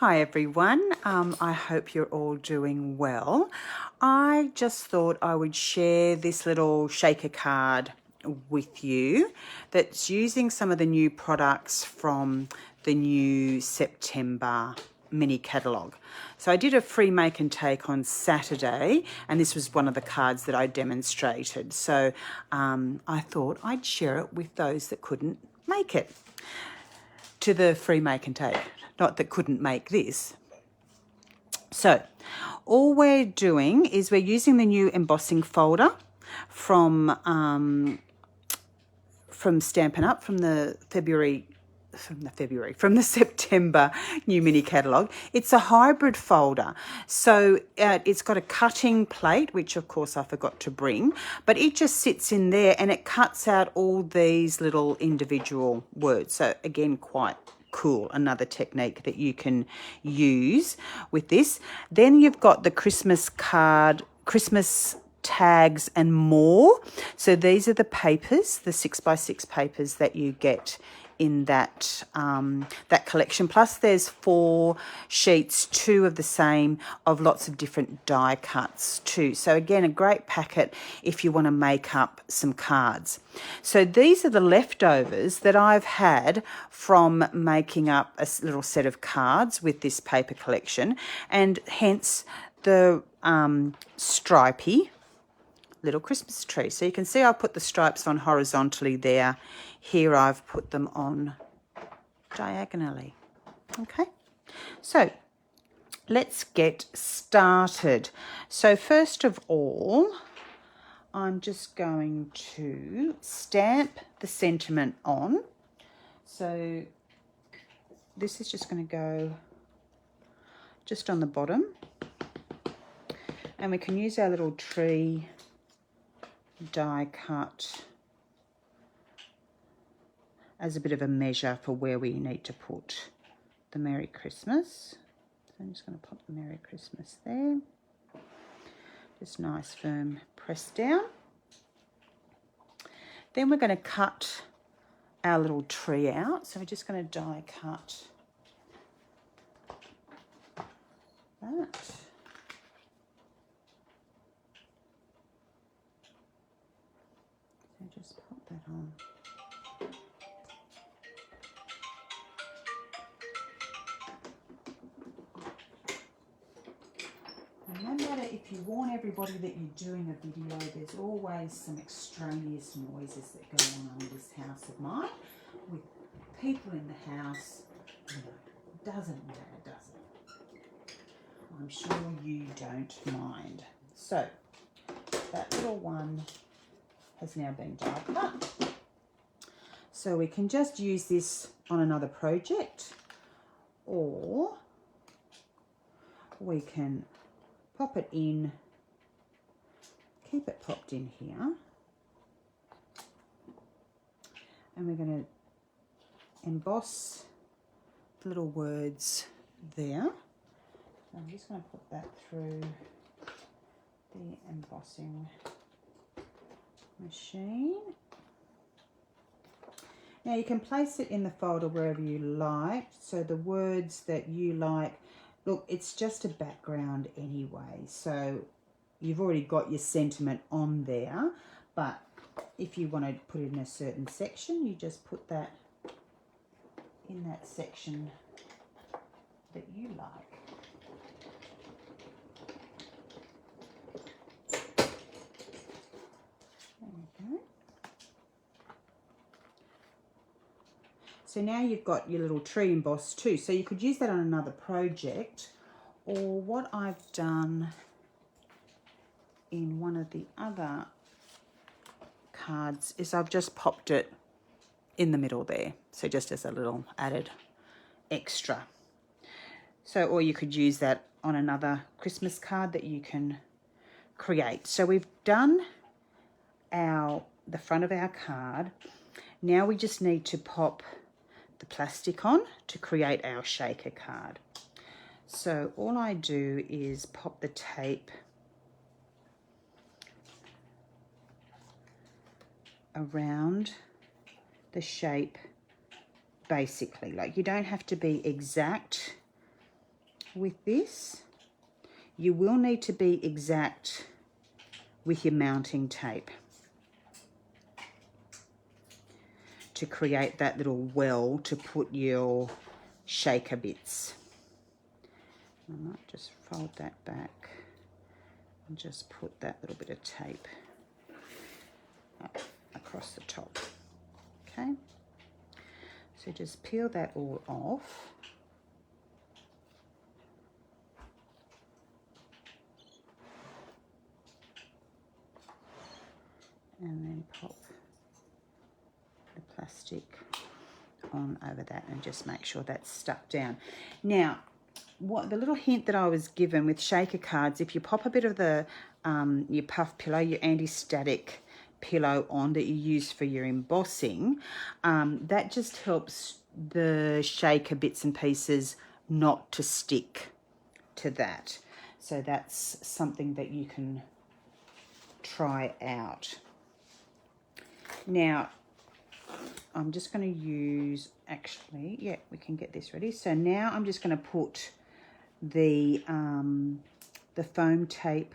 Hi everyone, I hope you're all doing well. I just thought I would share this little shaker card with you that's using some of the new products from the new September Mini Catalogue. So I did a free make and take on Saturday, and this was one of the cards that I demonstrated. So I thought I'd share it with those that couldn't make it to the free make and take, not that couldn't make this. So all we're doing is we're using the new embossing folder from Stampin' Up, from the September new mini catalogue. It's a hybrid folder. So it's got a cutting plate, which of course I forgot to bring, but it just sits in there and it cuts out all these little individual words. So again, quite cool, another technique that you can use with this. Then you've got the Christmas card, Christmas tags and more. So these are the papers, the 6x6 papers that you get in that that collection. Plus there's 4 sheets, 2 of the same, of lots of different die cuts too. So again, a great packet if you want to make up some cards. So these are the leftovers that I've had from making up a little set of cards with this paper collection, and hence the stripy little Christmas tree. So you can see I've put the stripes on horizontally there. Here I've put them on diagonally. Okay, so let's get started. So first of all, I'm just going to stamp the sentiment on. So this is just going to go just on the bottom, and we can use our little tree die cut as a bit of a measure for where we need to put the Merry Christmas. So I'm just going to pop the Merry Christmas there. Just nice firm press down. Then we're going to cut our little tree out. So we're just going to die cut that. So just pop that on. And no matter if you warn everybody that you're doing a video, there's always some extraneous noises that go on in this house of mine with people in the house. You know, doesn't matter, does it? I'm sure you don't mind. So that little one has now been die cut. So we can just use this on another project, or we can pop it in, keep it popped in here, and we're going to emboss the little words there. So I'm just going to put that through the embossing machine. Now you can place it in the folder wherever you like, so the words that you like. Look, it's just a background anyway, so you've already got your sentiment on there, but if you want to put it in a certain section, you just put that in that section that you like. There we go. So now you've got your little tree embossed too. So you could use that on another project, or what I've done in one of the other cards is I've just popped it in the middle there. So just as a little added extra. So, or you could use that on another Christmas card that you can create. So we've done the front of our card. Now we just need to pop the plastic on to create our shaker card. So all I do is pop the tape around the shape, basically. Like, you don't have to be exact with this, you will need to be exact with your mounting tape to create that little well to put your shaker bits. I might just fold that back and just put that little bit of tape up across the top. Okay, so just peel that all off. And then pop the plastic on over that and just make sure that's stuck down. Now, what the little hint that I was given with shaker cards, if you pop a bit of the your puff pillow, your anti-static pillow on that you use for your embossing, that just helps the shaker bits and pieces not to stick to that. So that's something that you can try out. Now, I'm just going to use, actually, yeah, we can get this ready. So now I'm just going to put the foam tape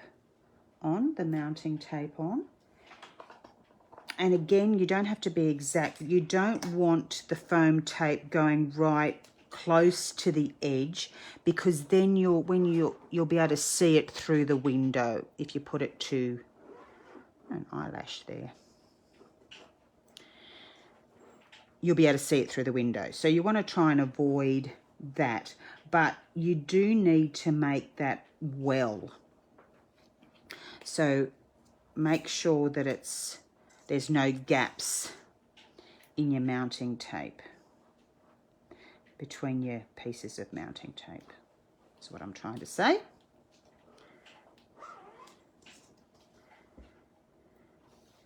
on, the mounting tape on. And again, you don't have to be exact. You don't want the foam tape going right close to the edge, because then you'll be able to see it through the window if you put it to an eyelash there. You'll be able to see it through the window. So you want to try and avoid that, but you do need to make that well. So make sure that there's no gaps in your mounting tape between your pieces of mounting tape. That's what I'm trying to say.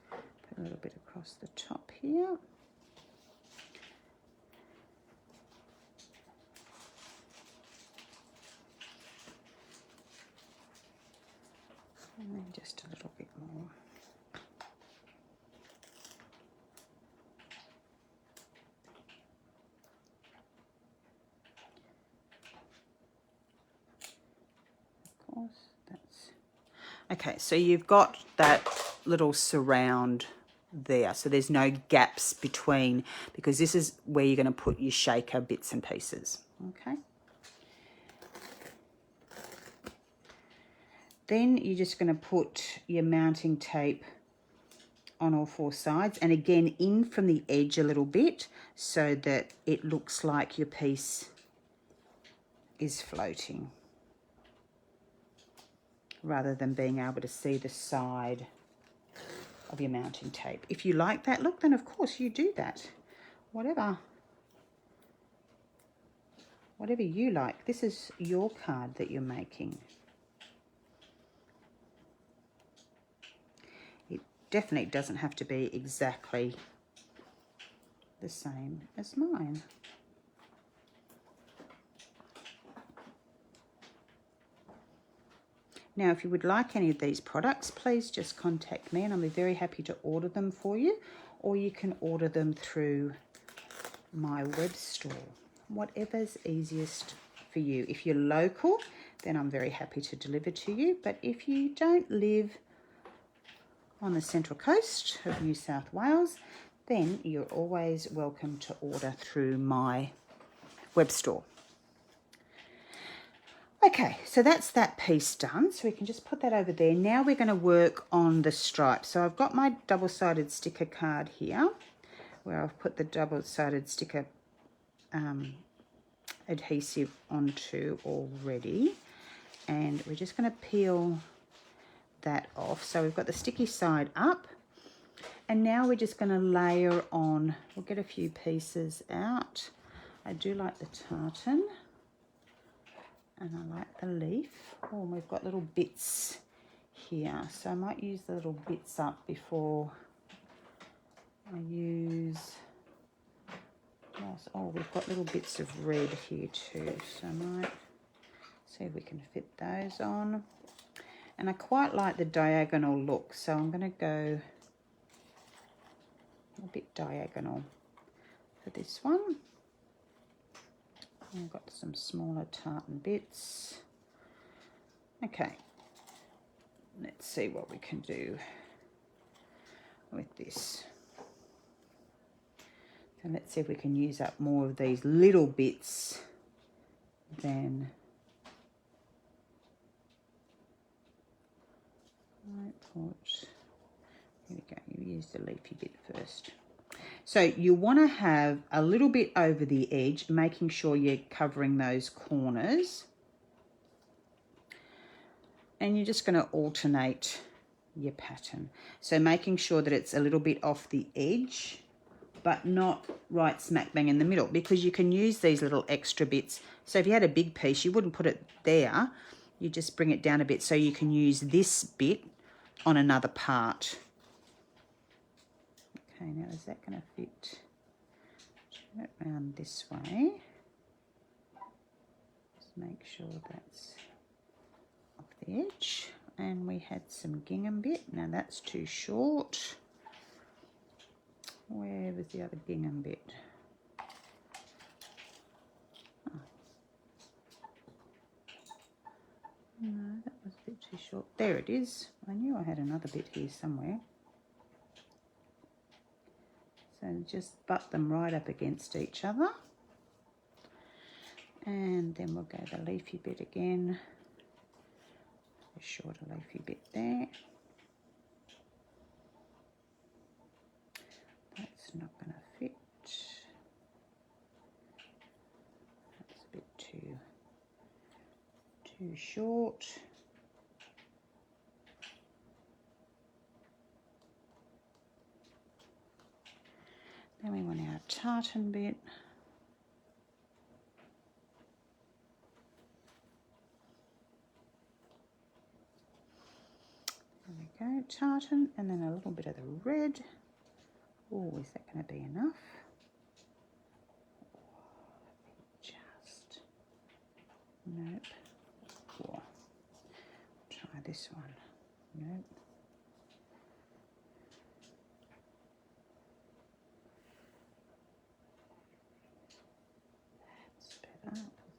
Put a little bit across the top here. And then just a little bit more. Of course, that's okay. So you've got that little surround there, so there's no gaps between, because this is where you're going to put your shaker bits and pieces. Okay. Then you're just going to put your mounting tape on all four sides, and again in from the edge a little bit so that it looks like your piece is floating, rather than being able to see the side of your mounting tape. If you like that look, then of course you do that. Whatever you like. This is your card that you're making. Definitely doesn't have to be exactly the same as mine. Now, if you would like any of these products, please just contact me and I'll be very happy to order them for you, or you can order them through my web store, whatever's easiest for you. If you're local, then I'm very happy to deliver to you, but if you don't live on the central coast of New South Wales, then you're always welcome to order through my web store. Okay, so that's that piece done. So we can just put that over there. Now we're going to work on the stripes. So I've got my double-sided sticker card here, where I've put the double-sided sticker adhesive onto already. And we're just going to peel that off. So we've got the sticky side up, and now we're just going to layer on. We'll get a few pieces out. I do like the tartan and I like the leaf. Oh, and we've got little bits here, so I might use the little bits up before I use. Oh, we've got little bits of red here too, so I might see if we can fit those on. And I quite like the diagonal look, so I'm going to go a bit diagonal for this one. I've got some smaller tartan bits. Okay, let's see what we can do with this. So let's see if we can use up more of these little bits than here we go, you use the leafy bit first. So you want to have a little bit over the edge, making sure you're covering those corners. And you're just going to alternate your pattern. So making sure that it's a little bit off the edge, but not right smack bang in the middle, because you can use these little extra bits. So if you had a big piece, you wouldn't put it there. You just bring it down a bit so you can use this bit on another part. Okay, now is that going to fit? Turn it around this way. Just make sure that's off the edge. And we had some gingham bit. Now that's too short. Where was the other gingham bit? Oh. No, that was a bit too short. There it is. I knew I had another bit here somewhere. So just butt them right up against each other. And then we'll go the leafy bit again. A shorter leafy bit there. That's not going to fit. That's a bit too short. Then we want our tartan bit. There we go, tartan, and then a little bit of the red. Oh, is that going to be enough? Just, nope. Oh, try this one. Nope.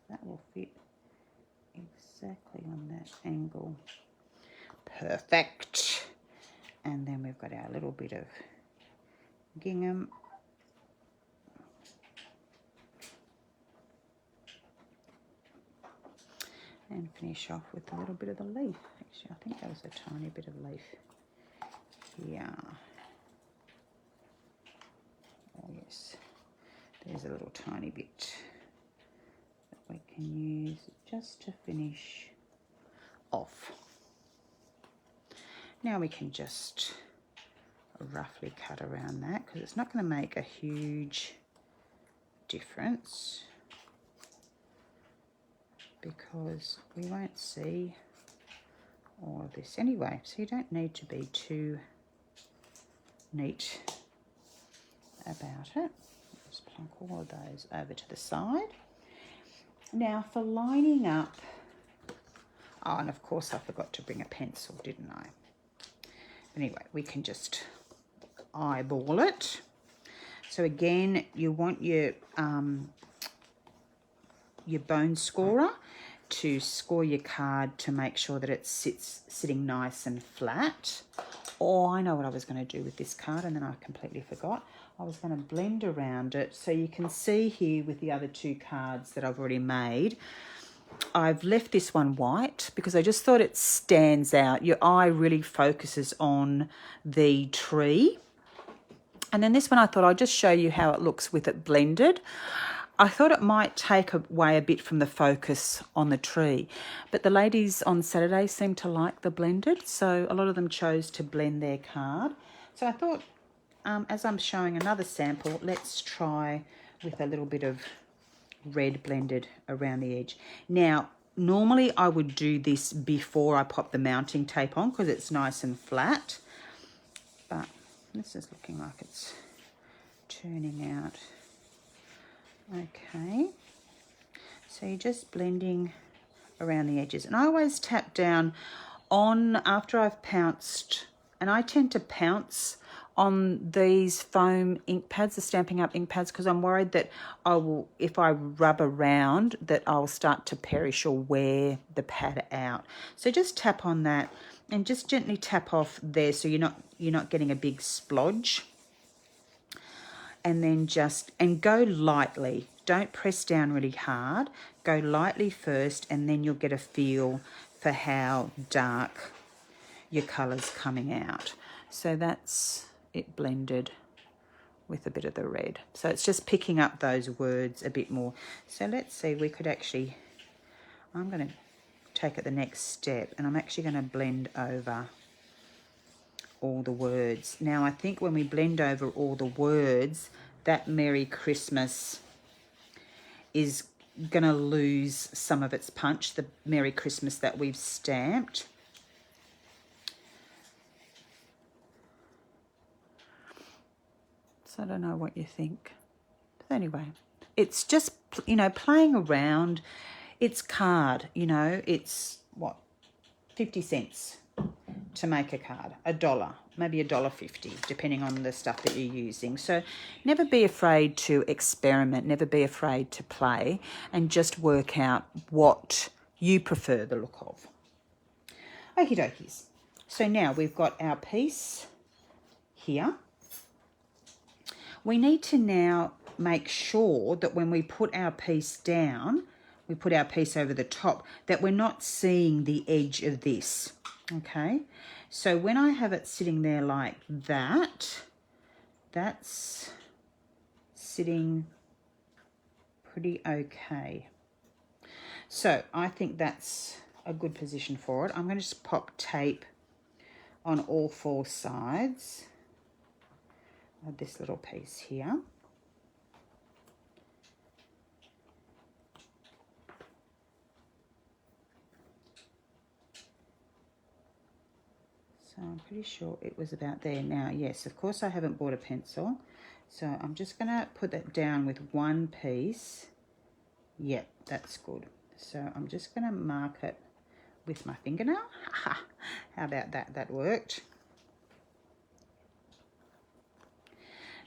That will fit exactly on that angle. Perfect. And then we've got our little bit of gingham. And finish off with a little bit of the leaf. Actually, I think that was a tiny bit of leaf. Yeah. Oh yes. There's a little tiny bit we can use just to finish off. Now we can just roughly cut around that because it's not going to make a huge difference because we won't see all of this anyway, so you don't need to be too neat about it. Just plonk all of those over to the side. Now for lining up, oh, and of course I forgot to bring a pencil, didn't I? Anyway, we can just eyeball it. So again, you want your bone scorer to score your card to make sure that it sitting nice and flat. Oh, I know what I was going to do with this card and then I completely forgot. I was going to blend around it. So you can see here with the other two cards that I've already made, I've left this one white because I just thought it stands out. Your eye really focuses on the tree. And then this one I thought I'd just show you how it looks with it blended. I thought it might take away a bit from the focus on the tree, but the ladies on Saturday seemed to like the blended, so a lot of them chose to blend their card. So I thought, as I'm showing another sample, let's try with a little bit of red blended around the edge. Now, normally I would do this before I pop the mounting tape on because it's nice and flat, but this is looking like it's turning out okay. So you're just blending around the edges, and I always tap down on after I've pounced, and I tend to pounce on these foam ink pads, the Stampin' Up ink pads, because I'm worried that I will, if I rub around, that I'll start to perish or wear the pad out. So just tap on that and just gently tap off there so you're not getting a big splodge. And then and go lightly. Don't press down really hard. Go lightly first, and then you'll get a feel for how dark your colour's coming out. So that's it blended with a bit of the red. So it's just picking up those words a bit more. So let's see, we could actually, I'm going to take it the next step, and I'm actually going to blend over all the words. Now I think when we blend over all the words, that Merry Christmas is going to lose some of its punch, the Merry Christmas that we've stamped. So I don't know what you think. But anyway, it's just, you know, playing around. It's card, you know, it's what, 50 cents to make a card, $1, maybe $1.50, depending on the stuff that you're using. So never be afraid to experiment, never be afraid to play, and just work out what you prefer the look of. Okie dokies. So now we've got our piece here. We need to now make sure that when we put our piece down, we put our piece over the top, that we're not seeing the edge of this. Okay, so when I have it sitting there like that, that's sitting pretty okay. So I think that's a good position for it. I'm going to just pop tape on all 4 sides of this little piece here. So I'm pretty sure it was about there. Now, yes, of course I haven't bought a pencil. So I'm just going to put that down with one piece. Yep, that's good. So I'm just going to mark it with my fingernail. How about that? That worked.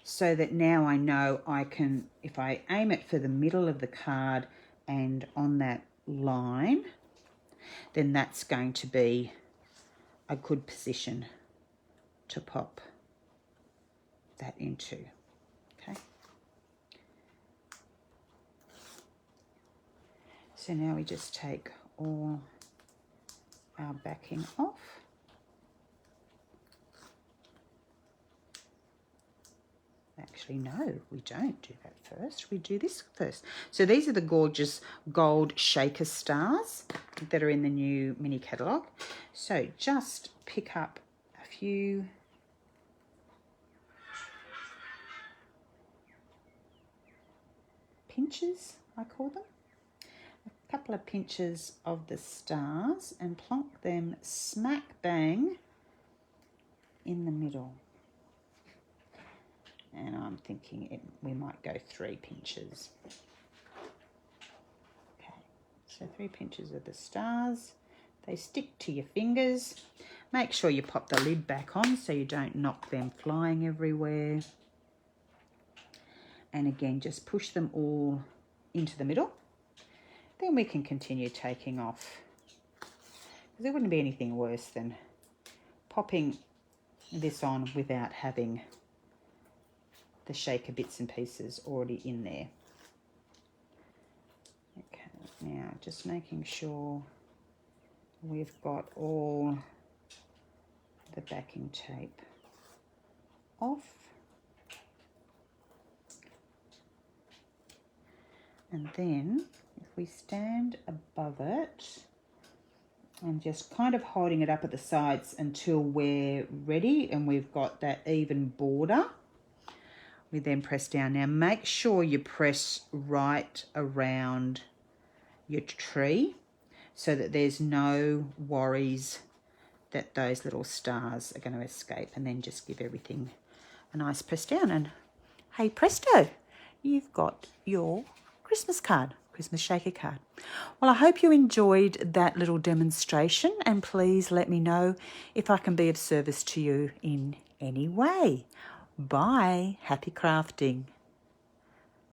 So that now I know I can, if I aim it for the middle of the card and on that line, then that's going to be a good position to pop that into. Okay. So now we just take all our backing off. Actually, no, we don't do that first. We do this first. So these are the gorgeous gold shaker stars that are in the new mini catalogue. So just pick up a few pinches, I call them. A couple of pinches of the stars and plonk them smack bang in the middle. And I'm thinking we might go 3 pinches. Okay, so 3 pinches of the stars. They stick to your fingers. Make sure you pop the lid back on so you don't knock them flying everywhere. And again, just push them all into the middle. Then we can continue taking off. There wouldn't be anything worse than popping this on without having the shaker bits and pieces already in there. Okay, now just making sure we've got all the backing tape off. And then if we stand above it and just kind of holding it up at the sides until we're ready and we've got that even border, we then press down. Now make sure you press right around your tree so that there's no worries that those little stars are going to escape, and then just give everything a nice press down, and hey presto, you've got your Christmas card, Christmas shaker card. Well, I hope you enjoyed that little demonstration, and please let me know if I can be of service to you in any way. Bye. Happy crafting.